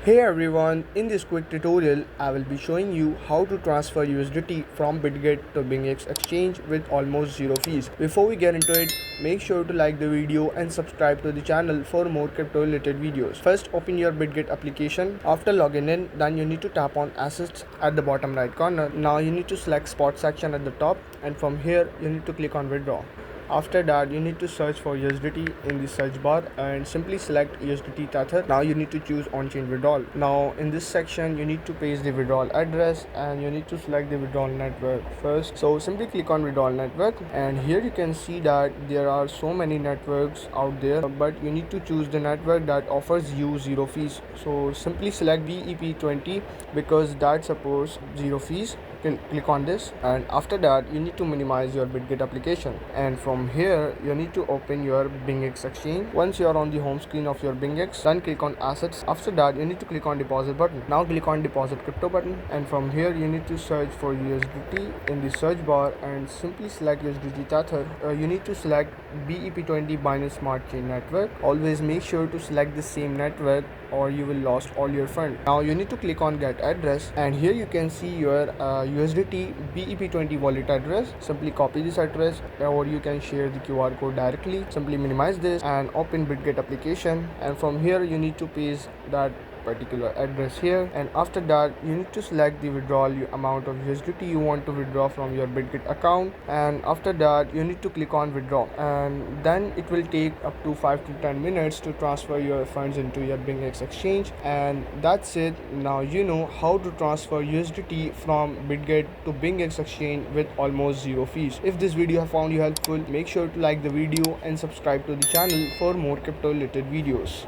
Hey everyone, in this quick tutorial, I will be showing you how to transfer USDT from Bitget to BingX exchange with almost zero fees. Before we get into it, make sure to like the video and subscribe to the channel for more crypto related videos. First, open your Bitget application. After logging in, then you need to tap on assets at the bottom right corner. Now you need to select spot section at the top, and from here you need to click on withdraw. After that, you need to search for USDT in the search bar and simply select USDT Tether. Now you need to choose on-chain withdrawal. Now in this section, you need to paste the withdrawal address and you need to select the withdrawal network first. So simply click on withdrawal network, and here you can see that there are so many networks out there, but you need to choose the network that offers you zero fees. So simply select BEP20 because that supports zero fees. Click on this, and after that you need to minimize your Bitget application, and from here you need to open your BingX exchange. Once you are on the home screen of your BingX, then click on assets. After that you need to click on deposit button. Now click on deposit crypto button, and from here you need to search for USDT in the search bar and simply select USDT Tether. You need to select BEP20 Binance Smart Chain network. Always make sure to select the same network or you will lost all your fund. Now you need to click on get address, and here you can see your USDT BEP20 wallet address. Simply copy this address, or you can share the QR code directly. Simply minimize this and open Bitget application, and from here you need to paste that particular address here, and after that you need to select the withdrawal amount of USDT you want to withdraw from your Bitget account, and after that you need to click on withdraw, and then it will take up to 5 to 10 minutes to transfer your funds into your BingX exchange. And that's it. Now you know how to transfer USDT from Bitget to BingX exchange with almost zero fees. If this video have found you helpful, make sure to like the video and subscribe to the channel for more crypto related videos.